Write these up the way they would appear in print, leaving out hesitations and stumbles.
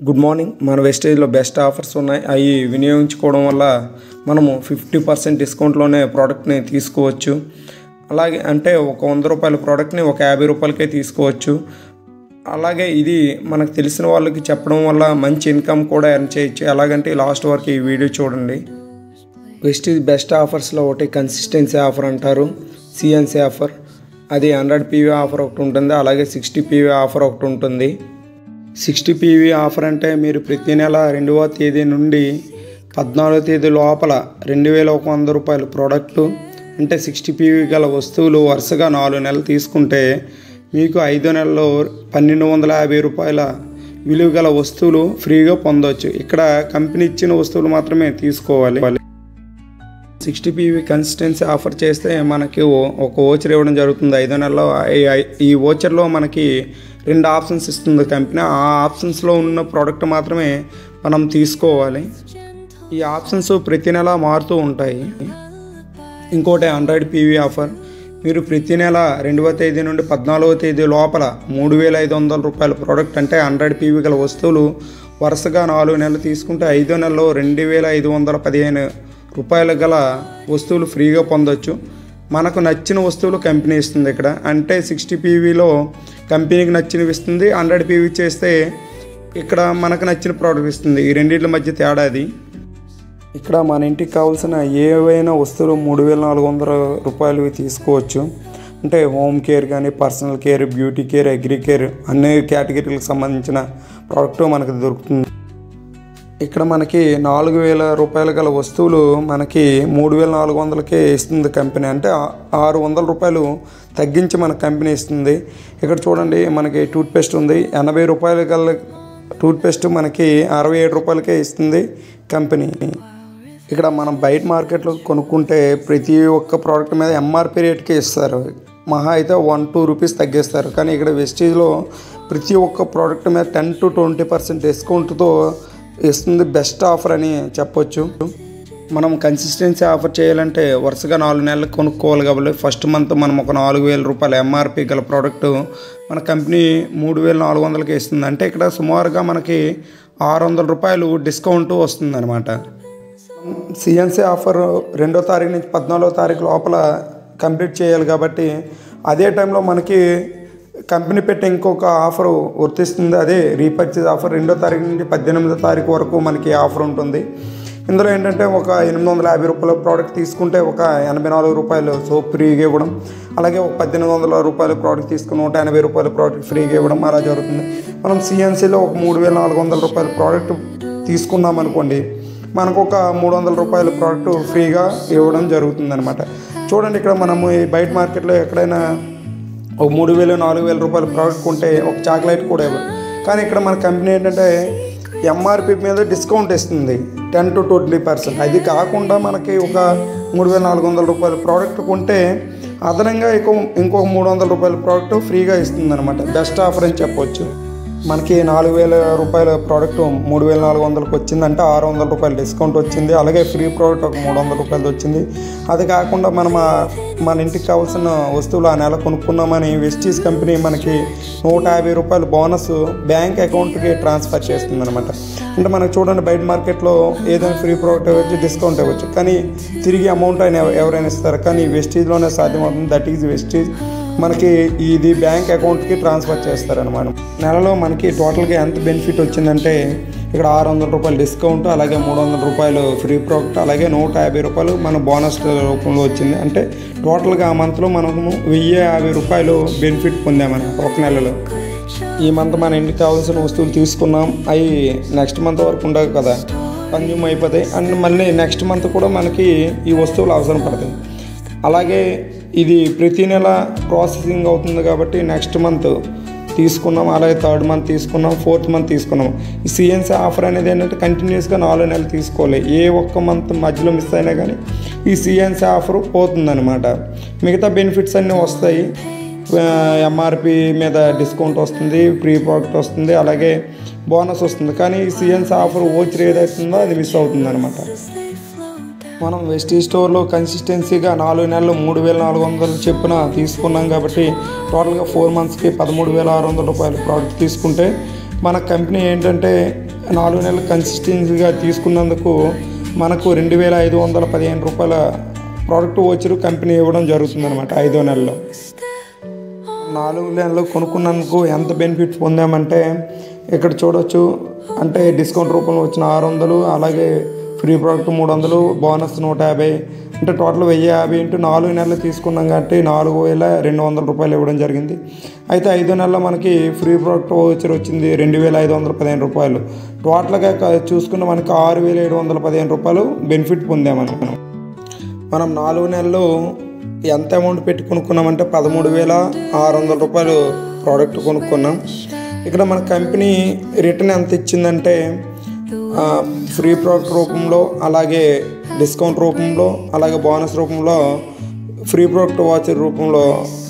Good morning. మన వెస్టేజ్లో best offers ఉన్నాయి. అవి వినియోగించుకోవడం వల్ల మనము 50% డిస్కౌంట్లోనే ప్రోడక్ట్ని తీసుకోవచ్చు. అలాగే అంటే ఒక 100 రూపాయల ప్రోడక్ట్ని ఒక 50 రూపాయలకే తీసుకోవచ్చు. అలాగే ఇది మనకు తెలిసిన వాళ్ళకి చెప్పడం వల్ల మంచి ఇన్కమ్ కూడా ఎర్న్ చేయొచ్చు. ఎలాగంటే లాస్ట్ వరకు ఈ వీడియో చూడండి. వెస్టేజ్ బెస్ట్ ఆఫర్స్లో ఒకటి కన్సిస్టెన్సీ ఆఫర్ అంటారు, సిఎన్సీ ఆఫర్. అది 100 PV ఆఫర్ ఒకటి ఉంటుంది, అలాగే 60 PV ఆఫర్ ఒకటి ఉంటుంది. 60 PV ఆఫర్ అంటే మీరు ప్రతి నెల 2వ తేదీ నుండి 14వ తేదీ లోపల 2100 రూపాయల ప్రోడక్టు అంటే 60 PV గల వస్తువులు వరుసగా 4 నెలలు తీసుకుంటే మీకు 5 నెలల్లో 1250 రూపాయల విలువ గల వస్తువులు ఫ్రీగా పొందవచ్చు. ఇక్కడ కంపెనీ ఇచ్చిన వస్తువులు మాత్రమే తీసుకోవాలి. 60 PV కన్సిస్టెన్సీ ఆఫర్ చేస్తే మనకి ఒక వోచర్ ఇవ్వడం జరుగుతుంది 5 నెలల్లో. ఈ వోచర్లో మనకి 2 ఆప్షన్స్ ఇస్తుంది కంపెనీ. ఆ ఆప్షన్స్లో ఉన్న ప్రోడక్ట్ మాత్రమే మనం తీసుకోవాలి. ఈ ఆప్షన్స్ ప్రతి నెల మారుతూ ఉంటాయి. ఇంకోటి 100 PV ఆఫర్. మీరు ప్రతి నెల 2వ తేదీ నుండి 14వ తేదీ లోపల 3500 రూపాయల ప్రోడక్ట్ అంటే 100 PV గల వస్తువులు వరుసగా 4 నెలలు తీసుకుంటే 5 నెలల్లో 2515 రూపాయల గల వస్తువులు ఫ్రీగా పొందవచ్చు. మనకు నచ్చిన వస్తువులు కంపెనీ ఇస్తుంది. ఇక్కడ అంటే 60 PVలో కంపెనీకి నచ్చినవి ఇస్తుంది, 100 PV చేస్తే ఇక్కడ మనకు నచ్చిన ప్రోడక్ట్ ఇస్తుంది. ఈ రెండింటి మధ్య తేడా అది. ఇక్కడ మన ఇంటికి కావాల్సిన ఏవైనా వస్తువులు 3400 రూపాయలవి తీసుకోవచ్చు. అంటే హోమ్ కేర్ కానీ, personal care, beauty care, agri care అన్ని కేటగిరీలకు సంబంధించిన ప్రోడక్ట్ మనకు దొరుకుతుంది. ఇక్కడ మనకి 4000 రూపాయల గల వస్తువులు మనకి 3400కే ఇస్తుంది కంపెనీ. అంటే 600 రూపాయలు తగ్గించి మన కంపెనీ ఇస్తుంది. ఇక్కడ చూడండి, మనకి టూత్పేస్ట్ ఉంది. 80 రూపాయల గల టూత్పేస్ట్ మనకి 67 రూపాయలకే ఇస్తుంది కంపెనీ. ఇక్కడ మనం బయట మార్కెట్లో కొనుక్కుంటే ప్రతి ఒక్క ప్రోడక్ట్ మీద MRP రేట్కే ఇస్తారు. మహా అయితే 1-2 రూపీస్ తగ్గిస్తారు. కానీ ఇక్కడ వెస్టేజ్లో ప్రతి ఒక్క ప్రోడక్ట్ మీద 10 to 20% డిస్కౌంట్తో ఇస్తుంది. బెస్ట్ ఆఫర్ అని చెప్పొచ్చు. మనం కన్సిస్టెన్సీ ఆఫర్ చేయాలంటే వరుసగా 4 నెలలు కొనుక్కోవాలి కాబట్టి ఫస్ట్ మంత్ మనం ఒక 4000 రూపాయల MRP గల ప్రోడక్ట్ మన కంపెనీ 3400కి ఇస్తుంది. అంటే ఇక్కడ సుమారుగా మనకి 600 రూపాయలు డిస్కౌంట్ వస్తుంది అనమాట. సిఎన్సీ ఆఫర్ 2వ తారీఖు నుంచి 14వ తారీఖు లోపల కంప్లీట్ చేయాలి కాబట్టి అదే టైంలో మనకి కంపెనీ పెట్టి ఇంకొక ఆఫర్ వర్తిస్తుంది. అదే రీపర్చేజ్ ఆఫర్. 2వ తారీఖు నుండి 18వ తారీఖు వరకు మనకి ఆఫర్ ఉంటుంది. ఇందులో ఏంటంటే ఒక 850 రూపాయల ప్రోడక్ట్ తీసుకుంటే ఒక 84 రూపాయలు సోప్ ఫ్రీగా ఇవ్వడం, అలాగే ఒక 1800 రూపాయల ప్రోడక్ట్ తీసుకుని 180 రూపాయల ప్రోడక్ట్ ఫ్రీగా ఇవ్వడం అలా జరుగుతుంది. మనం సిఎన్సీలో ఒక 3400 రూపాయల ప్రోడక్ట్ తీసుకున్నాం అనుకోండి, మనకు ఒక 300 రూపాయల ప్రోడక్ట్ ఫ్రీగా ఇవ్వడం జరుగుతుంది అనమాట. చూడండి, ఇక్కడ మనము ఈ బయట మార్కెట్లో ఎక్కడైనా ఒక 3000-4000 రూపాయల ప్రోడక్ట్ కొంటే ఒక చాక్లెట్ కూడా ఇవ్వరు. కానీ ఇక్కడ మన కంపెనీ ఏంటంటే MRP మీద డిస్కౌంట్ ఇస్తుంది 10 to 20%. అది కాకుండా మనకి ఒక 3400 రూపాయల ప్రోడక్ట్ కొంటే అదనంగా ఇంకొక 300 రూపాయల ప్రోడక్ట్ ఫ్రీగా ఇస్తుంది అనమాట. బెస్ట్ ఆఫర్ అని చెప్పవచ్చు. మనకి 4000 రూపాయల ప్రోడక్ట్ 3400కి వచ్చిందంటే 600 రూపాయల డిస్కౌంట్ వచ్చింది. అలాగే ఫ్రీ ప్రోడక్ట్ ఒక 300 రూపాయలు వచ్చింది. అది కాకుండా మన ఇంటికి కావాల్సిన వస్తువులు ఆ నెల కొనుక్కున్నామని వెస్టీజ్ కంపెనీ మనకి 150 రూపాయల బోనస్ బ్యాంక్ అకౌంట్కి ట్రాన్స్ఫర్ చేస్తుంది అనమాట. అంటే మనకు చూడండి, బయట మార్కెట్లో ఏదైనా ఫ్రీ ప్రోడక్ట్ ఇవ్వచ్చు, డిస్కౌంట్ ఇవ్వచ్చు, కానీ తిరిగి అమౌంట్ అయినా ఎవరైనా ఇస్తారు. కానీ వెస్టీజ్లోనే సాధ్యమవుతుంది. That is Vestige. మనకి ఇది బ్యాంక్ అకౌంట్కి ట్రాన్స్ఫర్ చేస్తారనమాట. నెలలో మనకి టోటల్గా ఎంత బెనిఫిట్ వచ్చిందంటే ఇక్కడ 600 రూపాయలు డిస్కౌంట్, అలాగే 300 రూపాయలు ఫ్రీ ప్రోడక్ట్, అలాగే 150 రూపాయలు మన బోనస్ రూపంలో వచ్చింది. అంటే టోటల్గా ఆ మంత్లో మనము 1050 రూపాయలు బెనిఫిట్ పొందామని ఒక నెలలో. ఈ మంత్ మన ఇంటికి కావాల్సిన వస్తువులు తీసుకున్నాం, అవి నెక్స్ట్ మంత్ వరకు ఉండవు కదా, కన్జ్యూమ్ అయిపోతాయి. అండ్ మళ్ళీ నెక్స్ట్ మంత్ కూడా మనకి ఈ వస్తువులు అవసరం పడతాయి. అలాగే ఇది ప్రతి నెల ప్రాసెసింగ్ అవుతుంది కాబట్టి నెక్స్ట్ మంత్ తీసుకున్నాం, అలాగే 3rd మంత్ తీసుకున్నాం, 4th మంత్ తీసుకున్నాం. ఈ సిఎన్సీ ఆఫర్ అనేది ఏంటంటే కంటిన్యూస్గా 4 నెలలు తీసుకోవాలి. ఏ ఒక్క మంత్ మధ్యలో మిస్ అయినా కానీ ఈ సిఎన్సీ ఆఫర్ పోతుందన్నమాట. మిగతా బెనిఫిట్స్ అన్నీ వస్తాయి. MRP మీద డిస్కౌంట్ వస్తుంది, ఫ్రీ ప్రోడక్ట్ వస్తుంది, అలాగే బోనస్ వస్తుంది. కానీ ఈ సిఎన్సీ ఆఫర్ వోచర్ ఏదైతుందో అది మిస్ అవుతుంది అనమాట. మనం వెస్టీజ్ స్టోర్లో కన్సిస్టెన్సీగా 4 నెలలు 3400 చొప్పున తీసుకున్నాం కాబట్టి టోటల్గా 4 మంత్స్కి 13600 రూపాయల ప్రోడక్ట్ తీసుకుంటే మన కంపెనీ ఏంటంటే 4 నెలలు కన్సిస్టెన్సీగా తీసుకున్నందుకు మనకు 2515 రూపాయల ప్రోడక్ట్ వోచర్ కంపెనీ ఇవ్వడం జరుగుతుందన్నమాట 5వ నెలలో. 4 నెలలు కొనుక్కున్నందుకు ఎంత బెనిఫిట్స్ పొందామంటే ఇక్కడ చూడవచ్చు. అంటే డిస్కౌంట్ రూపంలో వచ్చిన 600, అలాగే ఫ్రీ ప్రోడక్ట్ 300, బోనస్ 150, అంటే టోటల్ 1050 ఇంటూ 4 నెలలు తీసుకున్నాం కాబట్టి 4200 రూపాయలు ఇవ్వడం జరిగింది. అయితే 5వ నెలలో మనకి ఫ్రీ ప్రోడక్ట్ వోచర్ వచ్చింది 2515 రూపాయలు. టోటల్గా చూసుకున్న మనకి 6715 రూపాయలు బెనిఫిట్ పొందామని. మనం 4 నెలలు ఎంత అమౌంట్ పెట్టి కొనుక్కున్నామంటే 13600 రూపాయలు ప్రోడక్ట్ కొనుక్కున్నాం. ఇక్కడ మన కంపెనీ రిటర్న్ ఎంత ఇచ్చిందంటే ఫ్రీ ప్రోడక్ట్ రూపంలో, అలాగే డిస్కౌంట్ రూపంలో, అలాగే బోనస్ రూపంలో, ఫ్రీ ప్రోడక్ట్ వాచర్ రూపంలో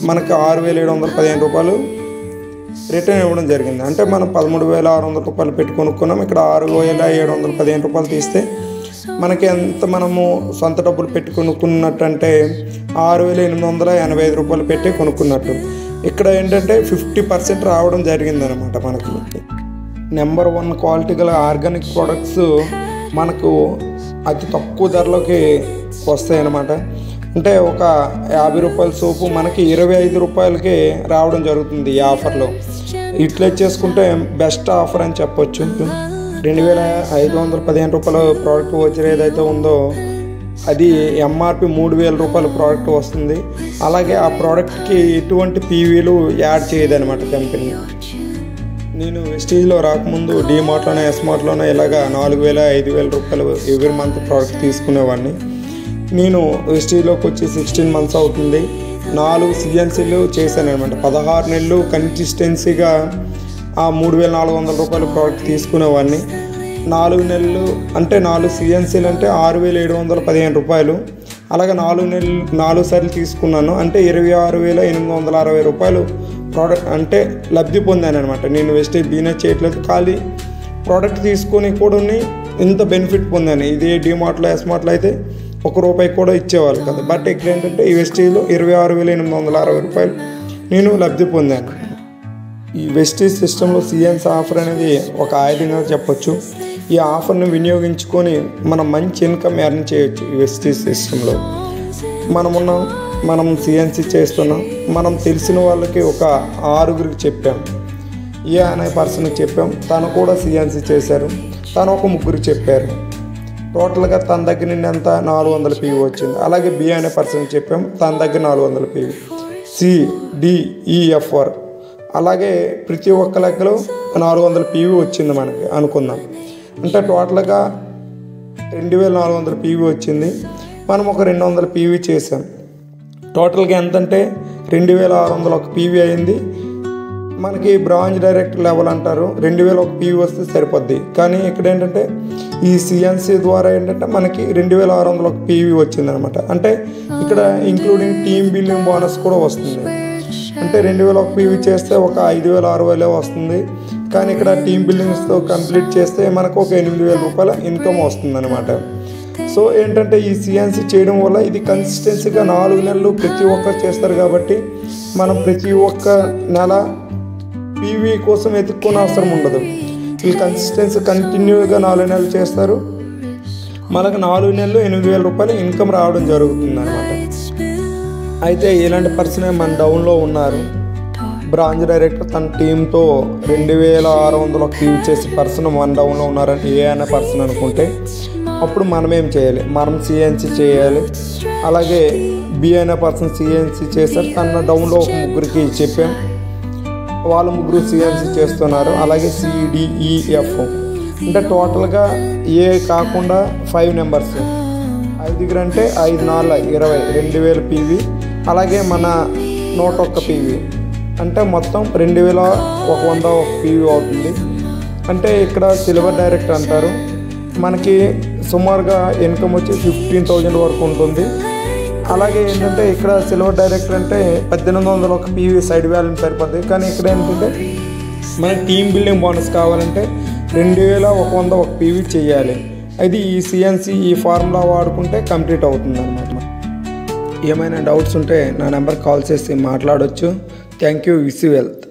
మనకు 6715 రూపాయలు రిటర్న్ ఇవ్వడం జరిగింది. అంటే మనం 13600 రూపాయలు పెట్టి కొనుక్కున్నాం. ఇక్కడ 6715 రూపాయలు తీస్తే మనకి ఎంత మనము సొంత డబ్బులు పెట్టి కొనుక్కున్నట్టు అంటే 6885 రూపాయలు పెట్టి కొనుక్కున్నట్టు. ఇక్కడ ఏంటంటే 50% రావడం జరిగిందనమాట. మనకు నెంబర్ 1 క్వాలిటీ గల ఆర్గానిక్ ప్రోడక్ట్స్ మనకు అతి తక్కువ ధరలోకి వస్తాయన్నమాట. అంటే ఒక 50 రూపాయల సోపు మనకి 25 రూపాయలకి రావడం జరుగుతుంది ఈ ఆఫర్లో. ఇట్లా చేసుకుంటే బెస్ట్ ఆఫర్ అని చెప్పొచ్చు. 2515 రూపాయల ప్రోడక్ట్ వోచర్ ఏదైతే ఉందో అది ఎంఆర్పి 3000 రూపాయల ప్రోడక్ట్ వస్తుంది. అలాగే ఆ ప్రోడక్ట్కి ఎటువంటి పీవీలు యాడ్ చేయదనమాట కంపెనీ. నేను వెస్టీజ్లో రాకముందు డీమార్ట్లోనే, ఎస్మార్ట్లోనే ఇలాగా 4000, 5000 రూపాయలు ఎవ్రీ మంత్ ప్రోడక్ట్ తీసుకునేవాడిని. నేను వెస్టీజ్లోకి వచ్చి 16 మంత్స్ అవుతుంది. 4 సిఎన్సీలు చేశాను అనమాట. 16 నెలలు కన్సిస్టెన్సీగా ఆ 3400 రూపాయల ప్రోడక్ట్ తీసుకునేవాడిని. 4 నెలలు అంటే 4 సిఎన్సీలు అంటే 6715 రూపాయలు. అలాగే 4 సార్లు తీసుకున్నాను అంటే 26860 రూపాయలు ప్రోడక్ట్ అంటే లబ్ధి పొందాను అనమాట. నేను వెస్టేజ్ బిజినెస్ చేయట్లేదు, ఖాళీ ప్రోడక్ట్ తీసుకొని కూడా ఇంత బెనిఫిట్ పొందాను. ఇది డీమార్ట్లో, ఎస్మార్ట్లో అయితే ₹1 కూడా ఇచ్చేవాళ్ళు కదా. బట్ ఇక్కడ ఏంటంటే ఈ వెస్టేజ్లో 26860 రూపాయలు నేను లబ్ధి పొందాను. ఈ వెస్టేజ్ సిస్టంలో సిఎన్సీ ఆఫర్ అనేది ఒక ఆయుధంగా చెప్పొచ్చు. ఈ ఆఫర్ని వినియోగించుకొని మనం మంచి ఇన్కమ్ ఎర్న్ చేయొచ్చు. ఈ వెస్టేజ్ సిస్టంలో మనం సిఎన్సీ చేస్తున్నాం. మనం తెలిసిన వాళ్ళకి ఒక 6గురికి చెప్పాం. ఏ అనే పర్సన్కి చెప్పాం, తను కూడా సిఎన్సీ చేశారు. తను ఒక 3 చెప్పారు. టోటల్గా తన దగ్గర నుండి అంతా 400 పీవీ వచ్చింది. అలాగే బి అనే పర్సన్కి చెప్పాం, తన దగ్గర 400 పీవీ. CDEFR అలాగే ప్రతి ఒక్క లెక్కలో 400 పీవీ వచ్చింది మనకి అనుకుందాం. అంటే టోటల్గా 2400 పీవీ వచ్చింది. మనం ఒక 200 పీవీ చేసాం. టోటల్గా ఎంతంటే 2601 పీవీ అయింది. మనకి బ్రాంజ్ డైరెక్ట్ లెవెల్ అంటారు, 2001 పీవీ వస్తే సరిపోద్ది. కానీ ఇక్కడ ఏంటంటే ఈ సిఎన్సీ ద్వారా ఏంటంటే మనకి 2601 పీవీ వచ్చిందనమాట. అంటే ఇక్కడ ఇంక్లూడింగ్ టీమ్ బిల్డింగ్ బోనస్ కూడా వస్తుంది. అంటే 2001 పీవీ చేస్తే ఒక 5060 వస్తుంది. కానీ ఇక్కడ టీమ్ బిల్డింగ్స్తో కంప్లీట్ చేస్తే మనకు ఒక 8000 రూపాయల ఇన్కమ్ వస్తుంది అనమాట. సో ఏంటంటే ఈ సిఎన్సీ చేయడం వల్ల ఇది కన్సిస్టెన్సీగా 4 నెలలు ప్రతి ఒక్కరు చేస్తారు కాబట్టి మనం ప్రతి ఒక్క నెల పీవీ కోసం ఎత్తుక్కునే అవసరం ఉండదు. ఈ కన్సిస్టెన్సీ కంటిన్యూగా 4 నెలలు చేస్తారు. మనకు 4 నెలలు 8000 రూపాయలు ఇన్కమ్ రావడం జరుగుతుంది అనమాట. అయితే ఇలాంటి పర్సనే మన డౌన్లో ఉన్నారు. బ్రాంచ్ డైరెక్టర్ తన టీంతో 2601 పీవీ చేసే పర్సన్ మన డౌన్లో ఉన్నారంటే ఏ అనే పర్సన్ అనుకుంటే అప్పుడు మనం ఏం చేయాలి, మనం సిఎన్సీ చేయాలి. అలాగే బి అనే పర్సన్ సిఎన్సీ చేశారు, తన డౌన్లో ఒక 3కి చెప్పాం, వాళ్ళు 3 సిఎన్సీ చేస్తున్నారు. అలాగే CDEF అంటే టోటల్గా ఏ కాకుండా 5 నెంబర్స్, 5 అంటే 5 4 20 2000 పీవీ. అలాగే మన 101 పీవీ అంటే మొత్తం 2100 పీవీ అవుతుంది. అంటే ఇక్కడ సిల్వర్ డైరెక్ట్ అంటారు. మనకి సుమారుగా ఇన్కమ్ వచ్చి 15,000 వరకు ఉంటుంది. అలాగే ఏంటంటే ఇక్కడ సిల్వర్ డైరెక్టర్ అంటే 1801 పీవీ సైడ్ వ్యాల్యూ సరిపోద్ది. కానీ ఇక్కడ ఏంటంటే మనకి టీమ్ బిల్డింగ్ బోనస్ కావాలంటే 2101 పీవీ చేయాలి. అది ఈ సిఎన్సీ ఈ ఫార్ములా వాడుకుంటే కంప్లీట్ అవుతుంది అన్నమాట. ఏమైనా డౌట్స్ ఉంటే నా నెంబర్కి కాల్ చేసి మాట్లాడవచ్చు. Thank you. Wish you wealth.